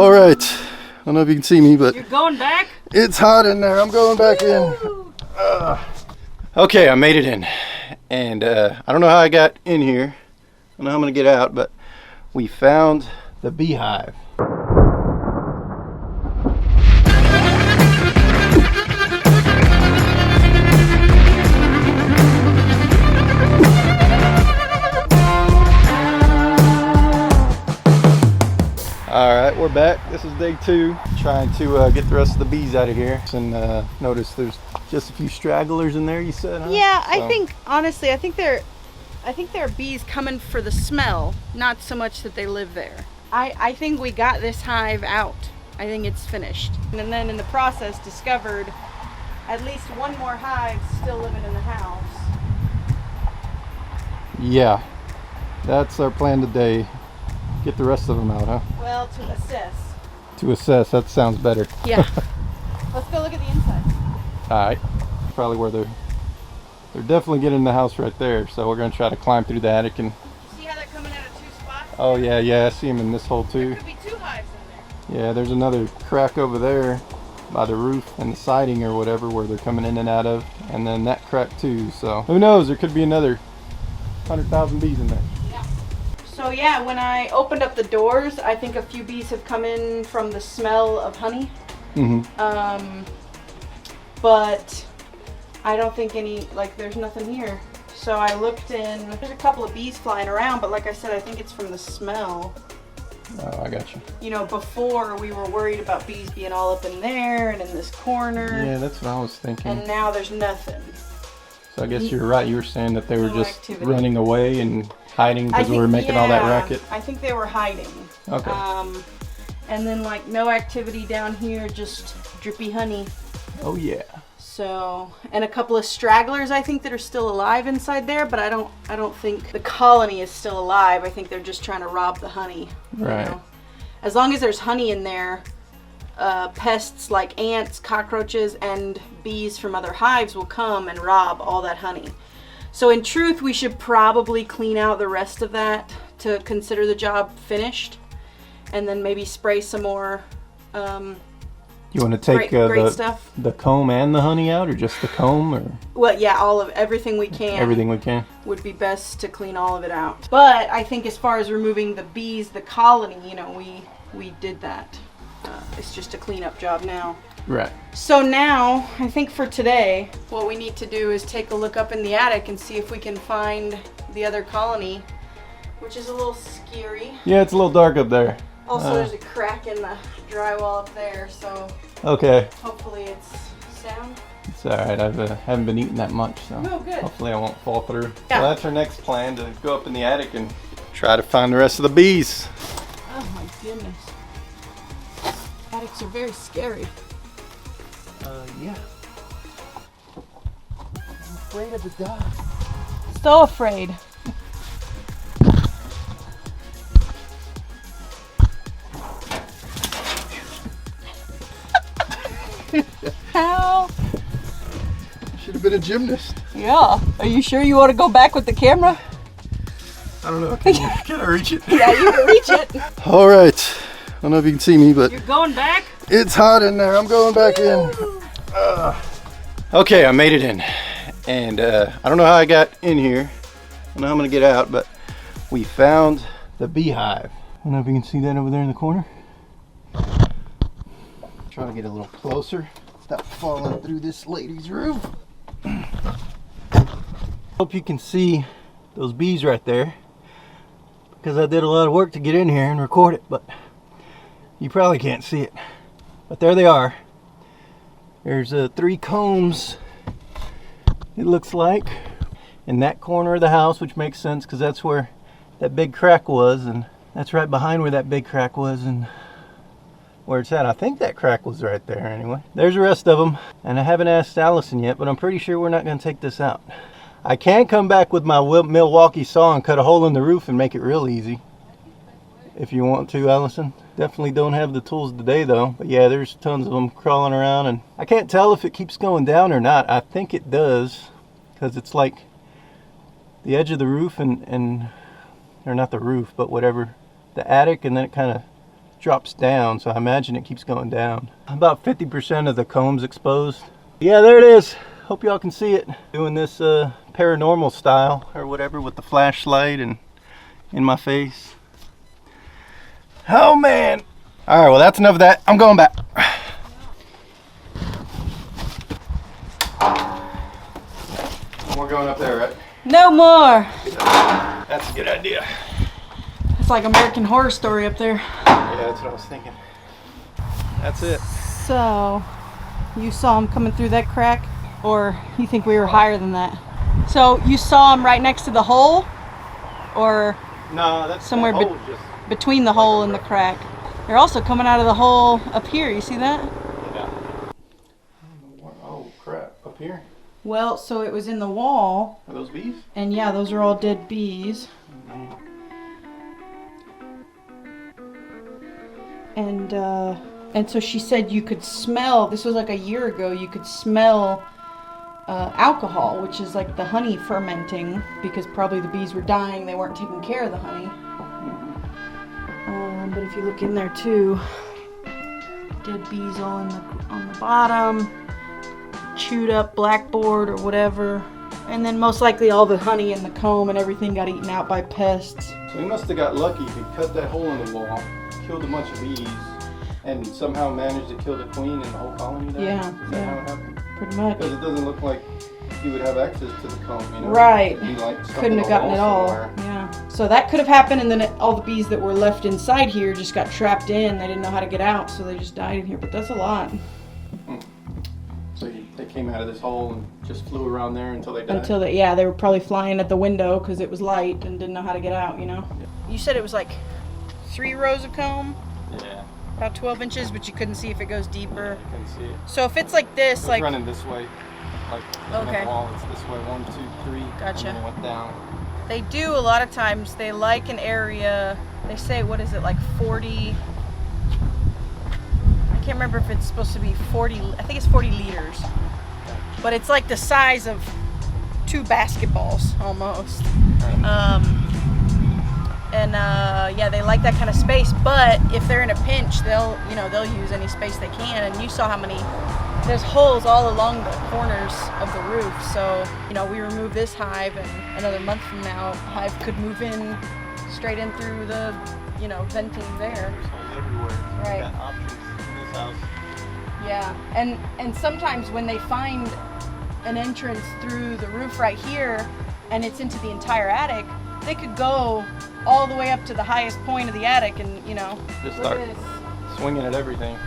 All right. I don't know if you can see me, but you're going back? It's hot in there. I'm going back in. Okay, I made it in. And I don't know how I got in here. I don't know how I'm going to get out, but we found the beehive. All right, we're back. This is day 2, trying to get the rest of the bees out of here. And notice there's just a few stragglers in there, you said, huh? Yeah, I think, honestly, I think there are bees coming for the smell, not so much that they live there. I think we got this hive out. I think it's finished. And then in the process discovered at least one more hive still living in the house. Yeah, that's our plan today. Get the rest of them out, huh? Well, to assess. To assess, that sounds better. Yeah. Let's go look at the inside. All right. Probably where they're definitely getting in the house right there. So we're gonna try to climb through the attic and. See how they're coming out of 2 spots? Oh yeah, I see them in this hole too. There could be 2 hives in there. Yeah, there's another crack over there by the roof and the siding or whatever where they're coming in and out of, and then that crack too. So who knows? There could be another 100,000 bees in there. So yeah, when I opened up the doors, I think a few bees have come in from the smell of honey. Mm-hmm. But I don't think there's nothing here. So I looked in, there's a couple of bees flying around, but like I said, I think it's from the smell. Oh, I got you. You know, before we were worried about bees being all up in there and in this corner. Yeah, that's what I was thinking. And now there's nothing. So I guess you're right. You were saying that they were just activity. running away and hiding because we were making all that racket. I think they were hiding. Okay. And then no activity down here, just drippy honey. Oh yeah. So, and a couple of stragglers I think that are still alive inside there, but I don't think the colony is still alive. I think they're just trying to rob the honey. Right. You know? As long as there's honey in there, pests like ants, cockroaches, and bees from other hives will come and rob all that honey. So in truth, we should probably clean out the rest of that to consider the job finished, and then maybe spray some more. You want to take great stuff. The comb and the honey out, or just the comb, or? Well, yeah, everything we can. Everything we can. Would be best to clean all of it out. But I think as far as removing the bees, the colony, we did that. It's just a cleanup job now. Right. So now, I think for today, what we need to do is take a look up in the attic and see if we can find the other colony, which is a little scary. Yeah, it's a little dark up there. Also, there's a crack in the drywall up there, so okay. Hopefully it's sound. It's all right. I haven't been eating that much, so good. Hopefully I won't fall through. Yeah. So that's our next plan, to go up in the attic and try to find the rest of the bees. Oh my goodness. Attics are very scary. Yeah. I'm afraid of the dark. So afraid. How? Should have been a gymnast. Yeah. Are you sure you want to go back with the camera? I don't know. Can I reach it? Yeah, you can reach it. All right. I don't know if you can see me, but you're going back? It's hot in there. I'm going back in. Okay, I made it in. And I don't know how I got in here. I don't know how I'm going to get out, but we found the beehive. I don't know if you can see that over there in the corner. Try to get a little closer without falling through this lady's roof. Hope you can see those bees right there, because I did a lot of work to get in here and record it, but you probably can't see it. But there they are. There's 3 combs, it looks like, in that corner of the house, which makes sense because that's where that big crack was, and that's right behind where that big crack was, and where it's at. I think that crack was right there anyway. There's the rest of them, and I haven't asked Allison yet, but I'm pretty sure we're not going to take this out. I can come back with my Milwaukee saw and cut a hole in the roof and make it real easy. If you want to, Allison. Definitely don't have the tools today though. But yeah, there's tons of them crawling around, and I can't tell if it keeps going down or not. I think it does, because it's like the edge of the roof and or not the roof, but whatever, the attic, and then it kind of drops down, so I imagine it keeps going down. About 50% of the comb's exposed. Yeah, there it is. Hope y'all can see it. Doing this paranormal style or whatever with the flashlight and in my face. Oh man. All right, well that's enough of that. I'm going back. We're going up there, right? No more. That's a good idea. It's like American Horror Story up there. Yeah, that's what I was thinking. That's it. So, you saw him coming through that crack? Or you think we were higher than that? So, you saw him right next to the hole? Or No, that's somewhere the hole just between the hole and the crack? They're also coming out of the hole up here. You see that? yeah. Oh crap! Up here? Well, so it was in the wall. Are those bees? And yeah, those are all dead bees. And so she said you could smell, this was like a year ago, you could smell alcohol, which is like the honey fermenting, because probably the bees were dying, they weren't taking care of the honey. But if you look in there too, dead bees all on the bottom, chewed up blackboard or whatever, and then most likely all the honey and the comb and everything got eaten out by pests. So we must have got lucky. He cut that hole in the wall, killed a bunch of bees, and somehow managed to kill the queen and the whole colony died? Yeah, Is that how it happened? Pretty much. Because it doesn't look like he would have access to the comb, you know? Right. It'd be like stuck Couldn't in have a gotten it hole all. somewhere. Yeah. So that could have happened, and then all the bees that were left inside here just got trapped in. They didn't know how to get out, so they just died in here. But that's a lot. So they came out of this hole and just flew around there until they died? Until they were probably flying at the window because it was light and didn't know how to get out, you know? You said it was like 3 rows of comb? Yeah. About 12 inches, but you couldn't see if it goes deeper. I can see it. So if it's like this, It's like... running this way. Like, looking at Okay. the wall, it's this way, 1, 2, 3. Gotcha. And then it went down. They do a lot of times, they like an area, they say, what is it, like 40... I can't remember if it's supposed to be 40, I think it's 40 liters. But it's like the size of 2 basketballs, almost. Yeah, they like that kind of space, but if they're in a pinch, they'll use any space they can. And you saw how many, there's holes all along the corners of the roof. So, we remove this hive, and another month from now, hive could move in straight in through the, venting there. There's holes everywhere. Right. Got options in this house. Yeah, and sometimes when they find an entrance through the roof right here, and it's into the entire attic, they could go all the way up to the highest point of the attic and, Just look start at this. swinging at everything.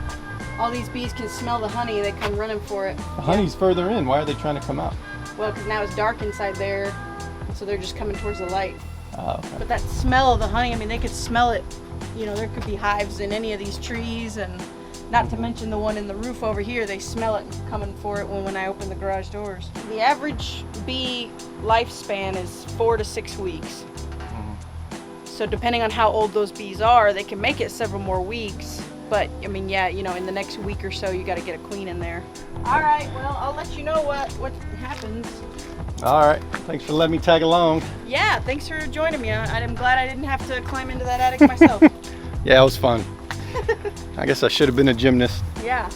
All these bees can smell the honey, they come running for it. The honey's further in. Why are they trying to come out? Well, because now it's dark inside there, so they're just coming towards the light. Oh, okay. But that smell of the honey, they could smell it. There could be hives in any of these trees, and not to mention the one in the roof over here, they smell it coming for it when I open the garage doors. The average bee lifespan is 4 to 6 weeks. So depending on how old those bees are, they can make it several more weeks. But, in the next week or so, you got to get a queen in there. All right, well, I'll let you know what happens. All right. Thanks for letting me tag along. Yeah, thanks for joining me. I'm glad I didn't have to climb into that attic myself. Yeah, it was fun. I guess I should have been a gymnast. Yeah.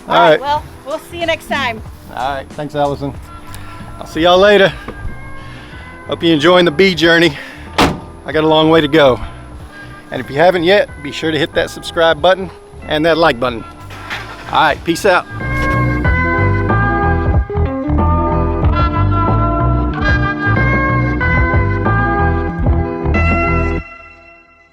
All right. Well, we'll see you next time. All right. Thanks, Allison. I'll see y'all later. Hope you're enjoying the bee journey. I got a long way to go. And if you haven't yet, be sure to hit that subscribe button and that like button. All right. Peace out.